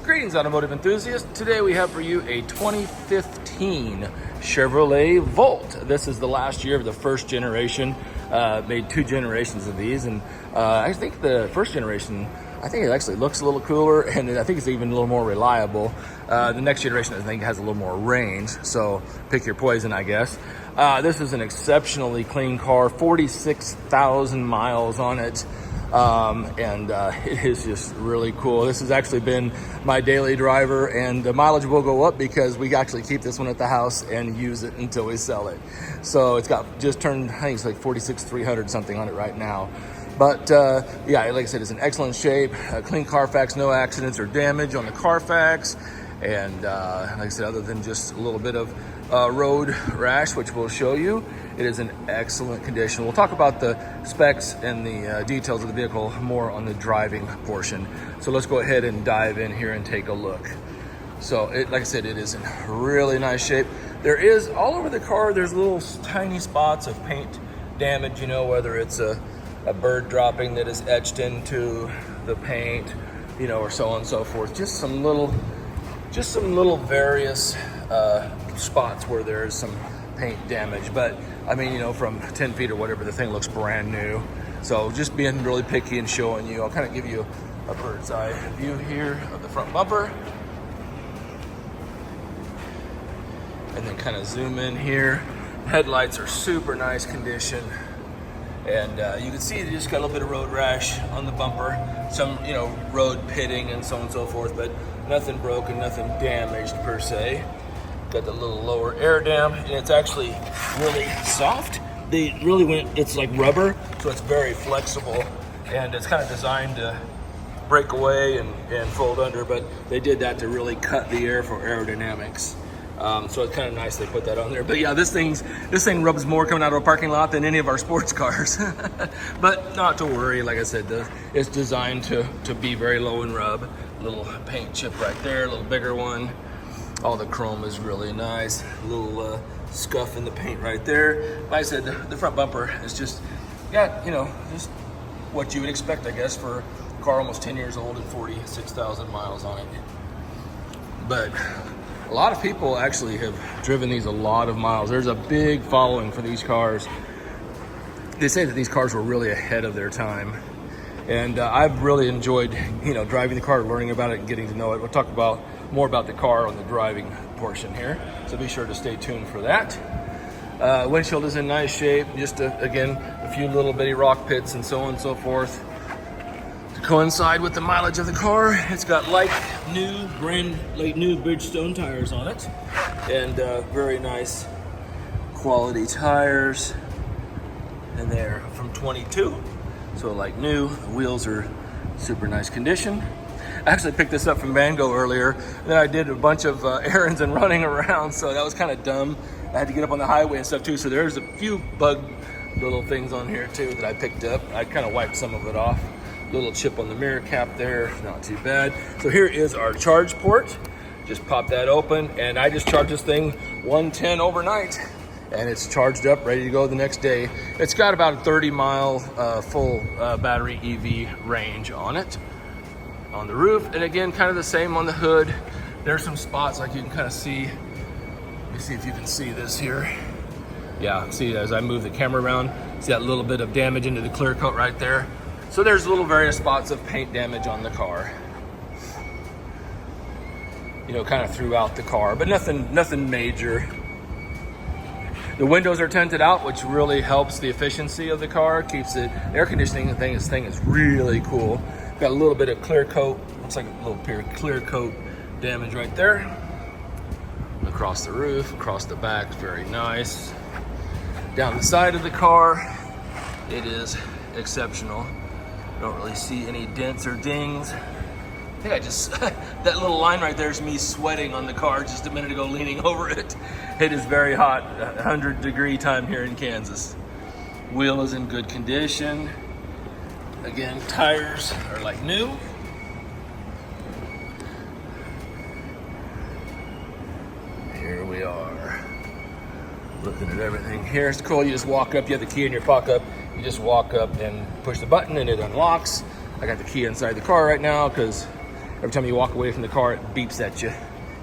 Greetings, automotive enthusiasts. Today we have for you a 2015 Chevrolet Volt. This is the last year of the first generation. Made 2 generations of these, and I think the first generation, I think it actually looks a little cooler, and I think it's even a little more reliable. The next generation, I think, has a little more range, so pick your poison, I guess. This is an exceptionally clean car, 46,000 miles on it. It is just really cool. This has actually been my daily driver, and the mileage will go up because we actually keep this one at the house and use it until we sell it. So it's got just turned, I think it's like 46,300 something on it right now. But yeah, like I said, it's in excellent shape. Clean Carfax, no accidents or damage on the Carfax. And like I said, other than just a little bit of road rash, which we'll show you, it is in excellent condition. We'll talk about the specs and the details of the vehicle more on the driving portion. So let's go ahead and dive in here and take a look. So like I said, it is in really nice shape. There is, all over the car, there's little tiny spots of paint damage, you know, whether it's a bird dropping that is etched into the paint, you know, or so on and so forth. Just some little various spots where there is some paint damage. But I mean, you know, from 10 feet or whatever, the thing looks brand new. So just being really picky and showing you, I'll kind of give you a bird's eye view here of the front bumper. And then kind of zoom in here. Headlights are super nice condition. And you can see they just got a little bit of road rash on the bumper. Some, you know, road pitting and so on and so forth, but nothing broken, nothing damaged per se. Got the little lower air dam, and it's actually really soft. They really went, it's like rubber, so it's very flexible, and it's kind of designed to break away and fold under, but they did that to really cut the air for aerodynamics. So it's kind of nice they put that on there. But yeah, this thing rubs more coming out of a parking lot than any of our sports cars. But not to worry, like I said, it's designed to be very low in rub. Little paint chip right there, a little bigger one. All the chrome is really nice. A little scuff in the paint right there. Like I said, the front bumper is just got, you know, just what you would expect, I guess, for a car almost 10 years old and 46,000 miles on it. But a lot of people actually have driven these a lot of miles. There's a big following for these cars. They say that these cars were really ahead of their time. And I've really enjoyed, you know, driving the car, learning about it and getting to know it. We'll talk about more about the car on the driving portion here. So be sure to stay tuned for that. Windshield is in nice shape. Just, again, a few little bitty rock pits and so on and so forth. To coincide with the mileage of the car, it's got brand new Bridgestone tires on it. And very nice quality tires. And they're from 22. So like new, the wheels are super nice condition. I actually picked this up from Van Gogh earlier, and then I did a bunch of errands and running around, so that was kind of dumb. I had to get up on the highway and stuff too, so there's a few bug little things on here too that I picked up. I kind of wiped some of it off. Little chip on the mirror cap there, not too bad. So here is our charge port. Just pop that open, and I just charged this thing 110 overnight. And it's charged up, ready to go the next day. It's got about a 30-mile full battery EV range on it. On the roof, and again, kind of the same on the hood. There's some spots like you can kind of see. Let me see if you can see this here. Yeah, see as I move the camera around, see that little bit of damage into the clear coat right there. So there's little various spots of paint damage on the car. you know, kind of throughout the car, but nothing major. The windows are tinted out, which really helps the efficiency of the car, keeps it, air conditioning thing is really cool. Got a little bit of clear coat, looks like a little clear coat damage right there. Across the roof, across the back, very nice. Down the side of the car, it is exceptional. Don't really see any dents or dings. I think I just, that little line right there is me sweating on the car just a minute ago, leaning over it. It is very hot, 100-degree time here in Kansas. Wheel is in good condition. Again, tires are like new. Here we are, looking at everything here. It's cool, you just walk up, you have the key in your pocket, you just walk up and push the button and it unlocks. I got the key inside the car right now because every time you walk away from the car, it beeps at you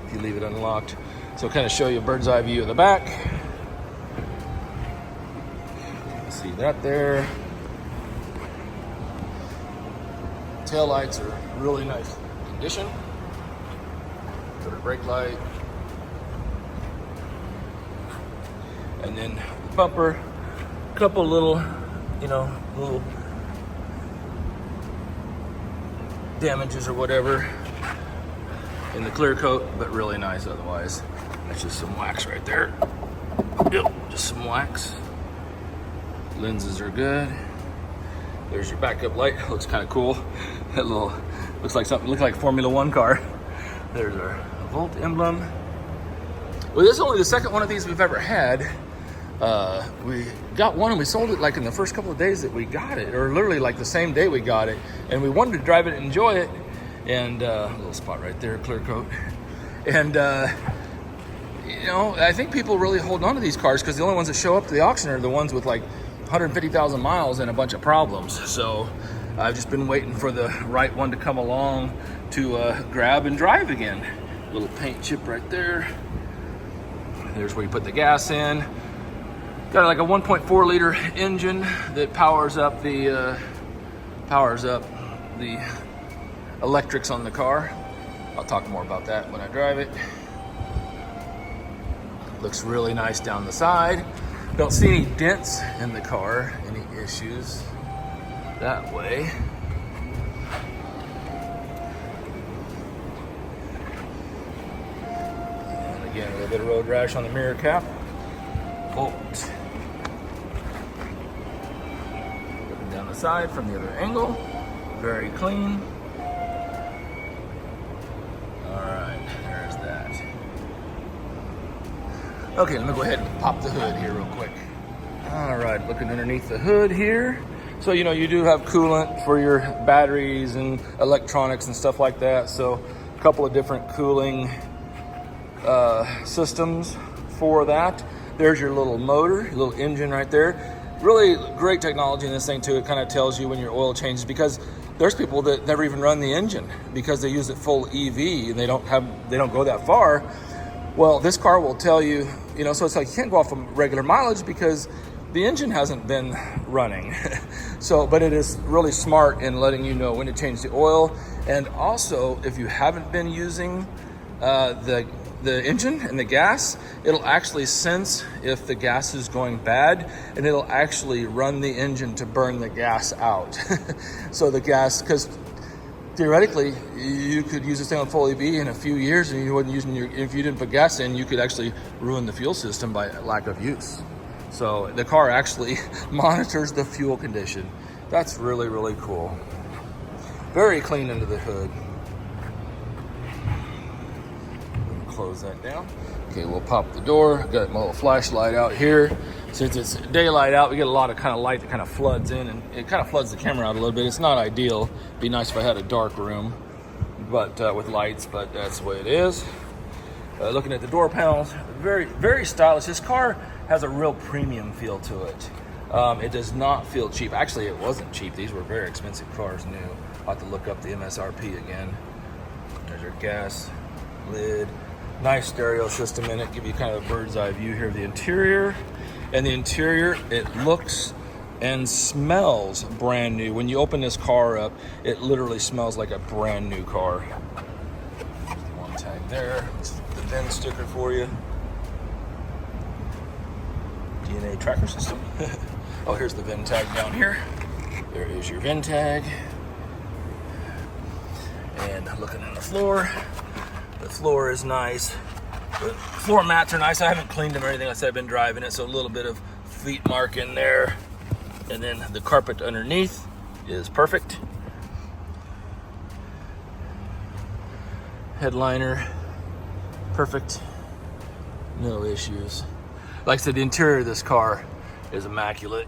if you leave it unlocked. So kind of show you a bird's eye view of the back. See that there. Tail lights are really nice condition. Got a brake light. And then the bumper, a couple little, you know, little damages or whatever in the clear coat, but really nice otherwise. That's just some wax right there. Yep, just some wax. Lenses are good. There's your backup light. Looks kind of cool. That little looks like a Formula One car. There's our Volt emblem. Well, this is only the second one of these we've ever had. We got one and we sold it like in the first couple of days that we got it, or literally like the same day we got it, and we wanted to drive it and enjoy it. And a little spot right there, clear coat. And you know, I think people really hold on to these cars because the only ones that show up to the auction are the ones with like 150,000 miles and a bunch of problems. So I've just been waiting for the right one to come along to grab and drive again. Little paint chip right there. There's where you put the gas in. Got like a 1.4 liter engine that powers up the electrics on the car. I'll talk more about that when I drive it. Looks really nice down the side. Don't see any dents in the car, any issues that way. And again, a little bit of road rash on the mirror cap. Volt. Looking down the side from the other angle. Very clean. Alright, there's that. Okay, let me go ahead and pop the hood here real quick. Alright, looking underneath the hood here. So, you know, you do have coolant for your batteries and electronics and stuff like that. So, a couple of different cooling systems for that. There's your little motor, your little engine right there. Really great technology in this thing too. It kind of tells you when your oil changes, because there's people that never even run the engine because they use it full EV and they don't go that far. Well, this car will tell you, you know, so it's like you can't go off of regular mileage because the engine hasn't been running. So, but it is really smart in letting you know when to change the oil. And also, if you haven't been using the engine and the gas, it'll actually sense if the gas is going bad, and it'll actually run the engine to burn the gas out. So the gas, because theoretically, you could use this thing on full EV in a few years, and you wouldn't using if you didn't put gas in, you could actually ruin the fuel system by lack of use. So the car actually monitors the fuel condition. That's really, really cool. Very clean under the hood. Close that down. Okay, we'll pop the door. Got my little flashlight out here. Since it's daylight out, we get a lot of kind of light that kind of floods in, and it kind of floods the camera out a little bit. It's not ideal. It'd be nice if I had a dark room, but with lights, but that's the way it is. Looking at the door panels, very, very stylish. This car has a real premium feel to it. It does not feel cheap. Actually, it wasn't cheap. These were very expensive cars new. I'll have to look up the MSRP again. There's your gas lid. Nice stereo system in it. Give you kind of a bird's eye view here of the interior. And the interior, it looks and smells brand new. When you open this car up, it literally smells like a brand new car. One tag there. It's the VIN sticker for you. DNA tracker system. Oh, here's the VIN tag down here. There is your VIN tag. And looking on the floor is nice. The floor mats are nice. I haven't cleaned them or anything. Like I said, I've been driving it, so a little bit of feet mark in there. And then the carpet underneath is perfect. Headliner, perfect. No issues. Like I said, the interior of this car is immaculate.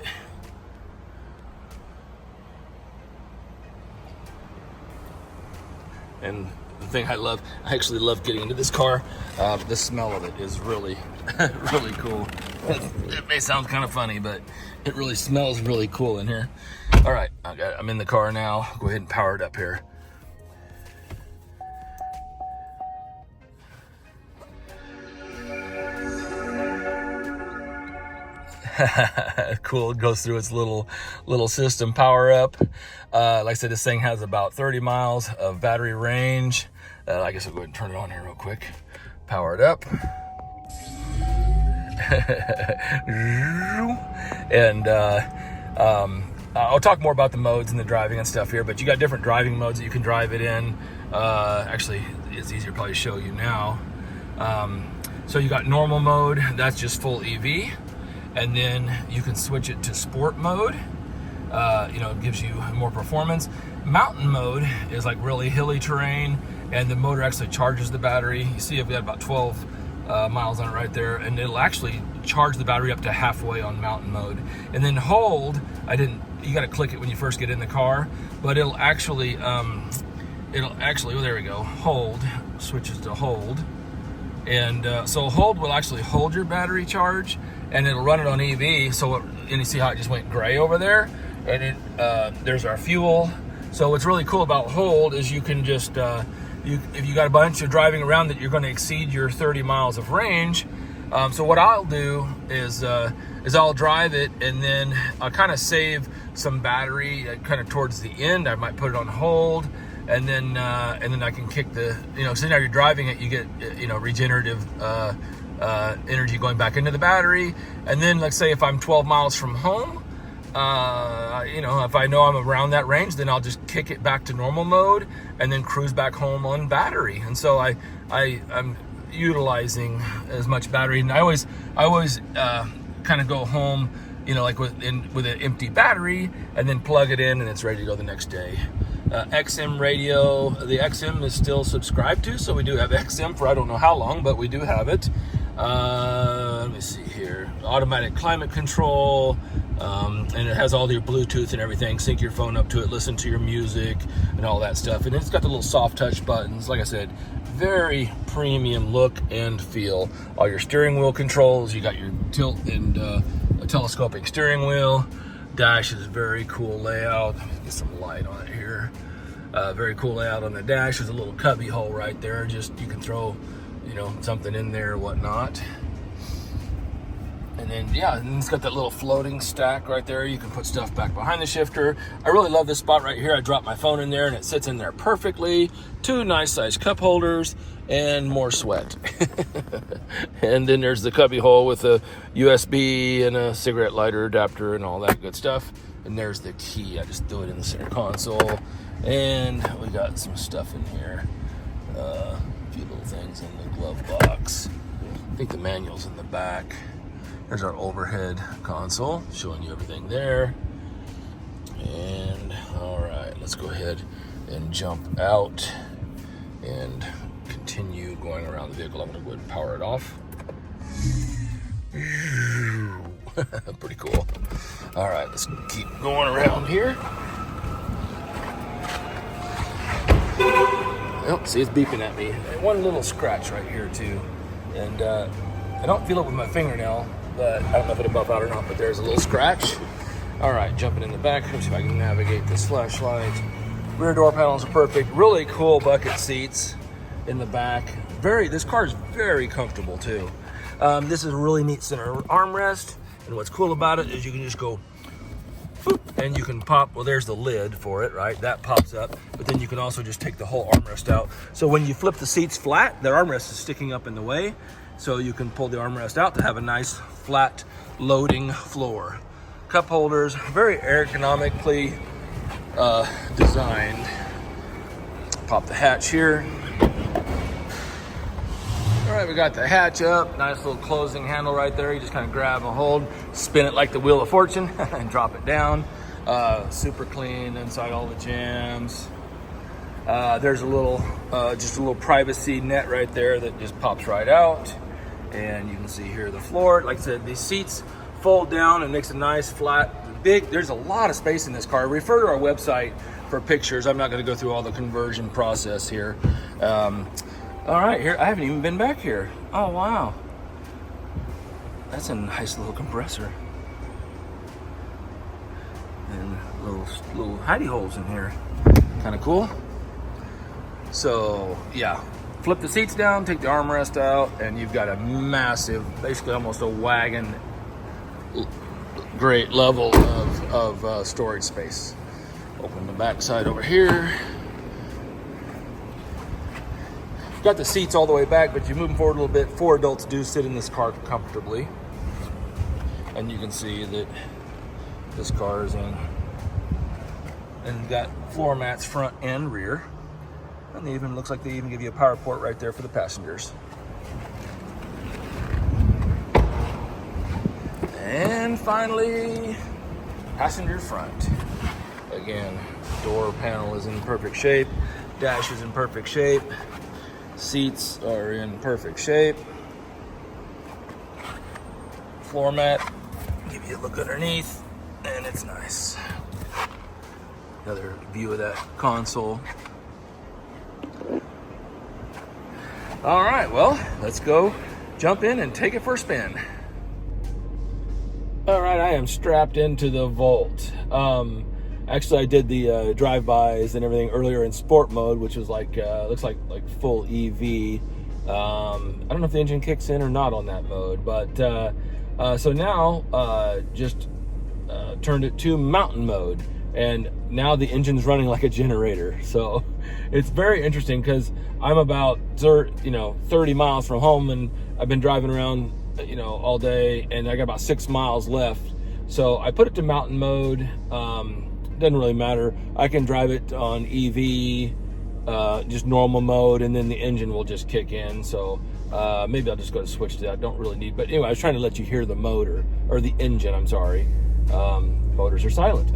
And the thing I actually love getting into this car. The smell of it is really, really cool. It may sound kind of funny, but it really smells really cool in here. All right, I'm in the car now. Go ahead and power it up here. Cool. It goes through its little system power up. Like I said, this thing has about 30 miles of battery range. I guess I'll go ahead and turn it on here real quick. Power it up. And I'll talk more about the modes and the driving and stuff here, but you got different driving modes that you can drive it in. Actually, it's easier to probably show you now. So you got normal mode, that's just full EV. And then you can switch it to sport mode. It gives you more performance. Mountain mode is like really hilly terrain, and the motor actually charges the battery. You see I've got about 12 miles on it right there, and it'll actually charge the battery up to halfway on mountain mode. And then hold, you gotta click it when you first get in the car, but it'll actually, oh, there we go, hold, switches to hold. And so hold will actually hold your battery charge, and it'll run it on EV. And you see how it just went gray over there? And there's our fuel. So what's really cool about hold is you can just, if you got a bunch of driving around that you're gonna exceed your 30 miles of range, so what I'll do is I'll drive it, and then I'll kind of save some battery kind of towards the end. I might put it on hold, and then I can kick the, so now you're driving it, you get, regenerative energy going back into the battery. And then let's say if I'm 12 miles from home, if I know I'm around that range, then I'll just kick it back to normal mode and then cruise back home on battery. And so I'm utilizing as much battery, and I always kind of go home, like with an empty battery, and then plug it in, and it's ready to go the next day. XM radio, the XM is still subscribed to, so we do have XM for I don't know how long, but we do have it. Let me see here. Automatic climate control, and it has all your Bluetooth and everything. Sync your phone up to it, listen to your music and all that stuff. And it's got the little soft touch buttons. Like I said, very premium look and feel. All your steering wheel controls. You got your tilt and a telescopic steering wheel. Dash is very cool layout. Get some light on it here. Very cool layout on the dash. There's a little cubby hole right there. Just you can throw, something in there or whatnot. And then, and it's got that little floating stack right there. You can put stuff back behind the shifter. I really love this spot right here. I dropped my phone in there, and it sits in there perfectly. 2 nice size cup holders and more sweat. And then there's the cubby hole with a USB and a cigarette lighter adapter and all that good stuff. And there's the key. I just threw it in the center console. And we got some stuff in here. A few little things in the glove box. I think the manual's in the back. There's our overhead console, showing you everything there. And all right, let's go ahead and jump out and continue going around the vehicle. I'm gonna go ahead and power it off. Pretty cool. All right, let's keep going around here. Oh, see, it's beeping at me. One little scratch right here too. And I don't feel it with my fingernail, but I don't know if it'll buff out or not, but there's a little scratch. All right, jumping in the back. Let me see if I can navigate this flashlight. Rear door panels are perfect. Really cool bucket seats in the back. This car is very comfortable too. This is a really neat center armrest, and what's cool about it is you can just go and you can pop, well, there's the lid for it, right? That pops up, but then you can also just take the whole armrest out. So when you flip the seats flat, the armrest is sticking up in the way, so you can pull the armrest out to have a nice flat loading floor. Cup holders, very ergonomically designed. Pop the hatch here. All right, we got the hatch up, nice little closing handle right there. You just kind of grab and hold, spin it like the Wheel of Fortune and drop it down. Super clean inside, all the jams. There's a little, just a little privacy net right there that just pops right out. And you can see here the floor. Like I said, these seats fold down and makes a nice flat, big. There's a lot of space in this car. Refer to our website for pictures. I'm not going to go through all the conversion process here. All right, here, I haven't even been back here. Oh, wow. That's a nice little compressor. And little hidey holes in here. Kind of cool. So, yeah. Flip the seats down, take the armrest out, and you've got a massive, basically almost a wagon, great level of storage space. Open the back side over here. Got the seats all the way back, but you move them forward a little bit. 4 adults do sit in this car comfortably. And you can see that this car is in, and got floor mats front and rear. And they even, looks like they even give you a power port right there for the passengers. And finally, passenger front. Again, door panel is in perfect shape. Dash is in perfect shape. Seats are in perfect shape. Floor mat, give you a look underneath, and it's nice. Another view of that console. All right, well, let's go jump in and take it for a spin. All right, I am strapped into the Volt. Actually, I did the drive-bys and everything earlier in sport mode, which was like, looks like full EV. I don't know if the engine kicks in or not on that mode, but so now just turned it to mountain mode, and now the engine's running like a generator. So it's very interesting because I'm about 30 miles from home, and I've been driving around all day, and I got about 6 miles left. So I put it to mountain mode. Doesn't really matter. I can drive it on EV, just normal mode, and then the engine will just kick in. So maybe I'll just go to switch to that. Don't really need, but anyway, I was trying to let you hear the motor, or the engine, I'm sorry. Motors are silent.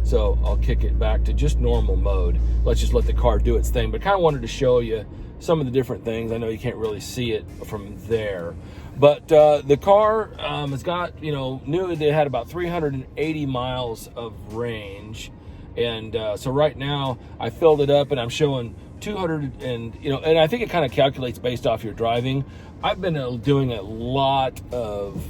So I'll kick it back to just normal mode. Let's just let the car do its thing, but kind of wanted to show you some of the different things. I know you can't really see it from there, but the car has got, new, they had about 380 miles of range. And so right now I filled it up and I'm showing 200 and, and I think it kind of calculates based off your driving. I've been doing a lot of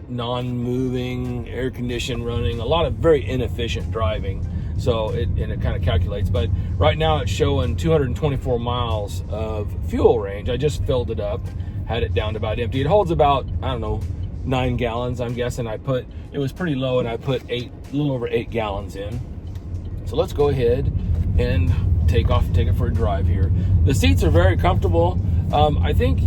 non-moving, air conditioned running, a lot of very inefficient driving. So it kind of calculates, but right now it's showing 224 miles of fuel range. I just filled it up, had it down to about empty. It holds about, 9 gallons, I'm guessing. It was pretty low, and I put a little over 8 gallons in. So let's go ahead and take it for a drive here. The seats are very comfortable. I think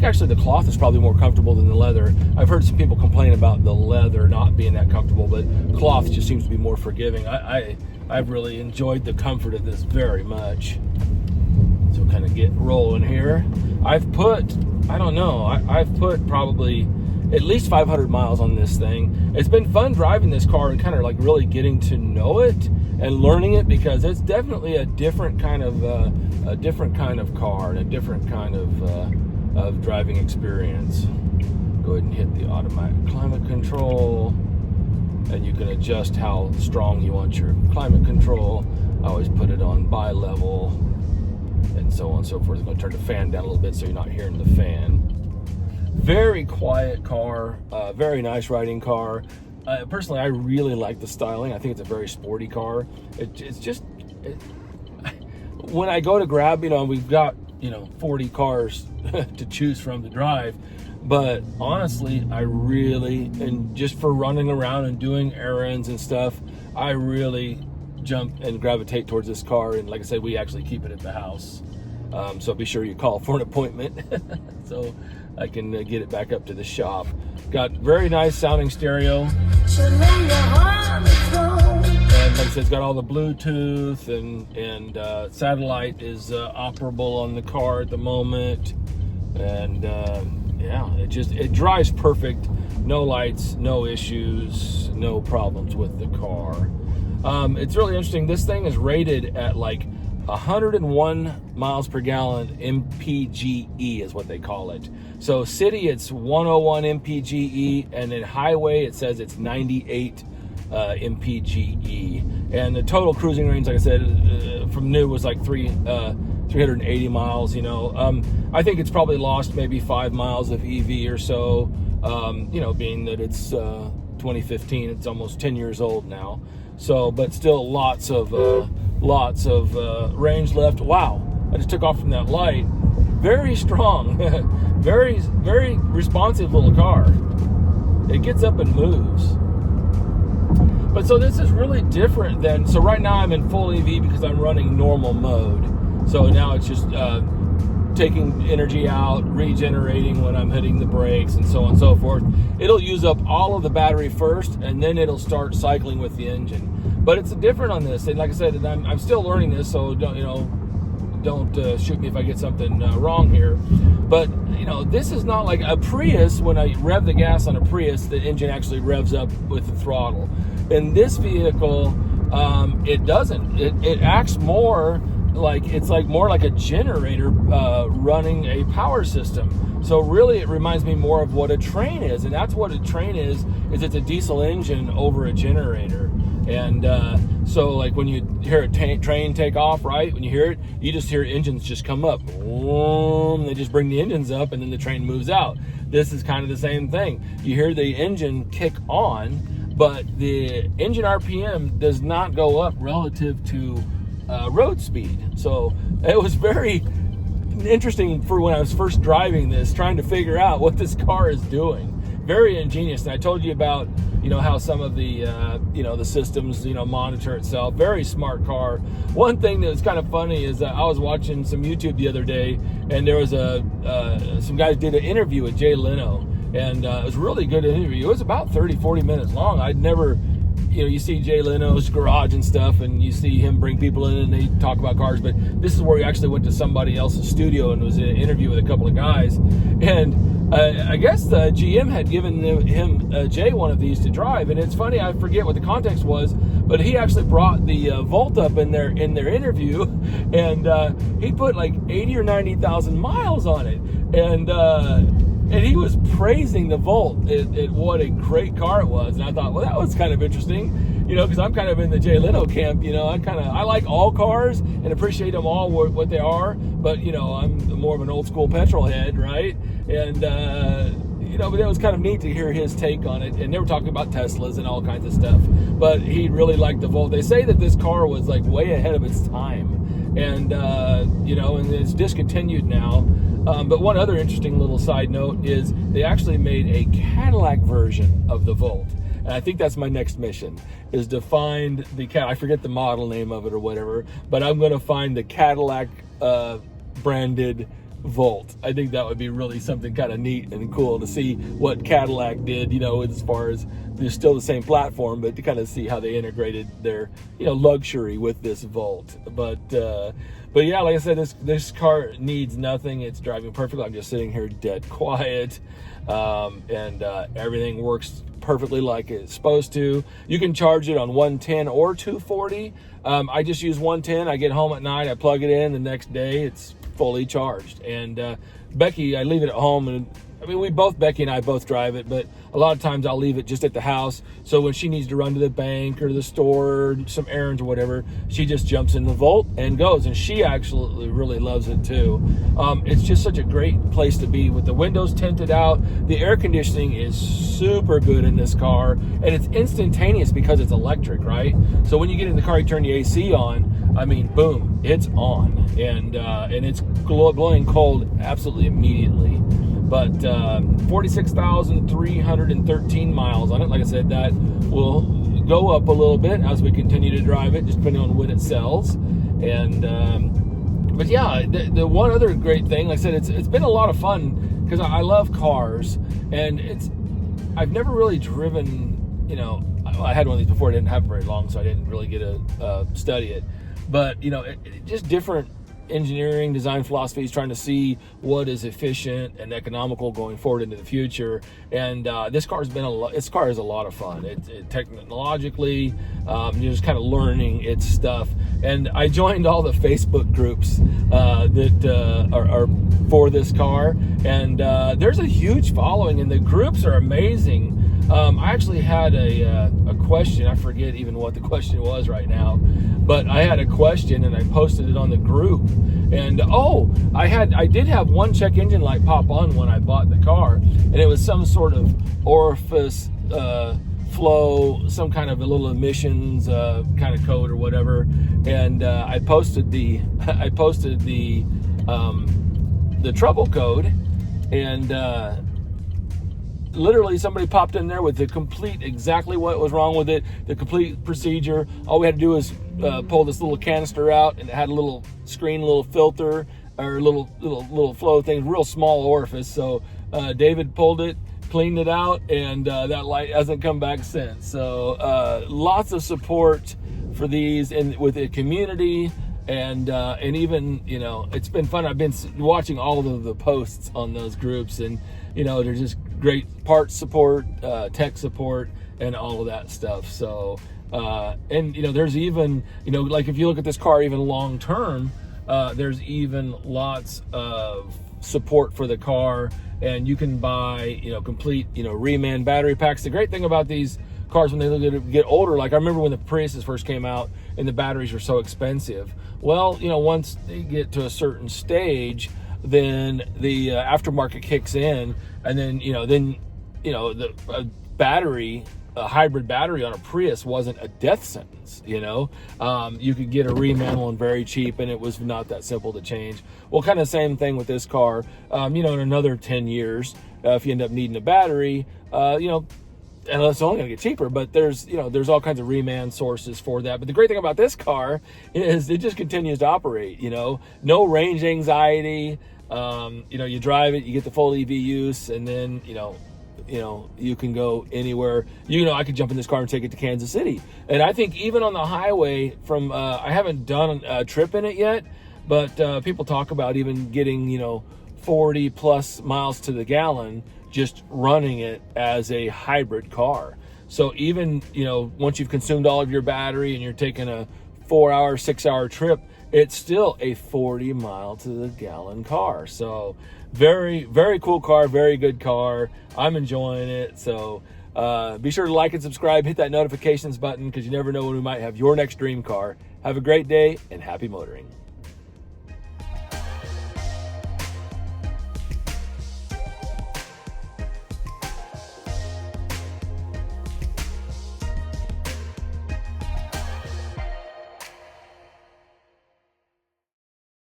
actually the cloth is probably more comfortable than the leather. I've heard some people complain about the leather not being that comfortable, but cloth just seems to be more forgiving. I've really enjoyed the comfort of this very much. So kind of get rolling here. I've put probably at least 500 miles on this thing. It's been fun driving this car and kind of like really getting to know it and learning it, because it's definitely a different kind of car and a different kind of driving experience. Go ahead and hit the automatic climate control, and you can adjust how strong you want your climate control. I always put it on bi-level, and so on and so forth. I'm going to turn the fan down a little bit so you're not hearing the fan. Very quiet car, very nice riding car. Personally, I really like the styling. I think it's a very sporty car. It's just when I go to grab, we've got 40 cars to choose from to drive. But honestly, I really, and just for running around and doing errands and stuff, I really jump and gravitate towards this car. And like I said, we actually keep it at the house. So be sure you call for an appointment so I can get it back up to the shop. Got very nice sounding stereo. And like I said, it's got all the Bluetooth and satellite is operable on the car at the moment. And yeah, it drives perfect. No lights, no issues, no problems with the car. It's really interesting. This thing is rated at like 101 miles per gallon mpge is what they call it. So city, it's 101 mpge, and in highway, it says it's 98 mpge. And the total cruising range, like I said, from new was like 380 miles. I think it's probably lost maybe 5 miles of EV or so. Being that it's 2015, it's almost 10 years old now. So, but still lots of range left. Wow, I just took off from that light. Very strong, very, very responsive little car. It gets up and moves. But so this is really different than, so right now I'm in full EV because I'm running normal mode. So now it's just taking energy out, regenerating when I'm hitting the brakes, and so on and so forth. It'll use up all of the battery first, and then it'll start cycling with the engine. But it's different on this, and like I said, I'm still learning this, so don't shoot me if I get something wrong here. But this is not like a Prius. When I rev the gas on a Prius, the engine actually revs up with the throttle. In this vehicle, it doesn't. It acts more like more like a generator running a power system. So really, it reminds me more of what a train is, and that's what a train is it's a diesel engine over a generator. And so like when you hear a train take off, right? When you hear it, you just hear engines just come up. They just bring the engines up, and then the train moves out. This is kind of the same thing. You hear the engine kick on, but the engine RPM does not go up relative to road speed. So it was very interesting for when I was first driving this, trying to figure out what this car is doing. Very ingenious. And I told you about how some of the the systems monitor itself. Very smart car. One thing that was kind of funny is I was watching some YouTube the other day, and there was some guys did an interview with Jay Leno, and it was a really good interview. It was about 30-40 minutes long. I'd never you see Jay Leno's garage and stuff, and you see him bring people in and they talk about cars, but this is where he actually went to somebody else's studio and was in an interview with a couple of guys. And I guess the GM had given him Jay one of these to drive, and it's funny, I forget what the context was, but he actually brought the Volt up in their interview, and he put like 80 or 90,000 miles on it, and he was praising the Volt at what a great car it was. And I thought, well, that was kind of interesting, because I'm kind of in the Jay Leno camp. I like all cars and appreciate them all what they are, but I'm more of an old school petrol head, right? And but it was kind of neat to hear his take on it. And they were talking about Teslas and all kinds of stuff, but he really liked the Volt. They say that this car was like way ahead of its time, and and it's discontinued now. But one other interesting little side note is they actually made a Cadillac version of the Volt. And I think that's my next mission, is to find I forget the model name of it or whatever, but I'm going to find the Cadillac branded Volt. I think that would be really something kind of neat and cool to see what Cadillac did, as far as they're still the same platform, but to kind of see how they integrated their, luxury with this Volt. But yeah, like I said, this car needs nothing. It's driving perfectly. I'm just sitting here dead quiet, and everything works perfectly like it's supposed to. You can charge it on 110 or 240. I just use 110. I get home at night, I plug it in. The next day, it's fully charged. And Becky, I leave it at home, and I mean, Becky and I both drive it, but a lot of times I'll leave it just at the house. So when she needs to run to the bank or the store or some errands or whatever, she just jumps in the Volt and goes. And she actually really loves it too. It's just such a great place to be with the windows tinted out. The air conditioning is super good in this car, and it's instantaneous because it's electric, right? So when you get in the car, you turn the AC on, I mean, boom, it's on. And it's blowing cold absolutely immediately. But 46,313 miles on it. Like I said, that will go up a little bit as we continue to drive it, just depending on when it sells. And but yeah, the one other great thing, like I said, it's been a lot of fun because I love cars, and I've never really driven. You know, I had one of these before. I didn't have it very long, so I didn't really get to study it. But you know, just different engineering design philosophies, trying to see what is efficient and economical going forward into the future. And this car is a lot of fun. It technologically, you're just kind of learning its stuff. And I joined all the Facebook groups that are for this car, and there's a huge following, and the groups are amazing. I actually had a question. I forget even what the question was right now, but I had a question and I posted it on the group. And I did have one check engine light pop on when I bought the car, and it was some sort of orifice flow, some kind of a little emissions kind of code or whatever. And I posted the trouble code, and literally somebody popped in there with the complete, exactly what was wrong with it, the complete procedure. All we had to do was pull this little canister out, and it had a little screen, a little filter, or little flow thing, real small orifice. So David pulled it, cleaned it out, and that light hasn't come back since. So lots of support for these and with the community. And even, you know, it's been fun. I've been watching all of the posts on those groups, and, you know, they're just great parts support, tech support, and all of that stuff. So, and, you know, there's even, you know, like if you look at this car even long term, there's even lots of support for the car, and you can buy, you know, complete, you know, reman battery packs. The great thing about these cars when they get older, like I remember when the Priuses first came out and the batteries were so expensive. Well, you know, once they get to a certain stage, then the aftermarket kicks in, and then the battery, a hybrid battery on a Prius wasn't a death sentence. You know, you could get a reman one very cheap, and it was not that simple to change. Well, kind of same thing with this car. You know, in another 10 years, if you end up needing a battery, you know, and it's only going to get cheaper, but there's all kinds of reman sources for that. But the great thing about this car is it just continues to operate, you know, no range anxiety. You know, you drive it, you get the full EV use, and then, you know, you can go anywhere. You know, I could jump in this car and take it to Kansas City. And I think even on the highway from, I haven't done a trip in it yet, but people talk about even getting, you know, 40 plus miles to the gallon just running it as a hybrid car. So even, you know, once you've consumed all of your battery and you're taking a 4-hour, 6-hour trip, it's still a 40 mile to the gallon car. So very, very cool car, very good car. I'm enjoying it. So be sure to like and subscribe, hit that notifications button, because you never know when we might have your next dream car. Have a great day and happy motoring.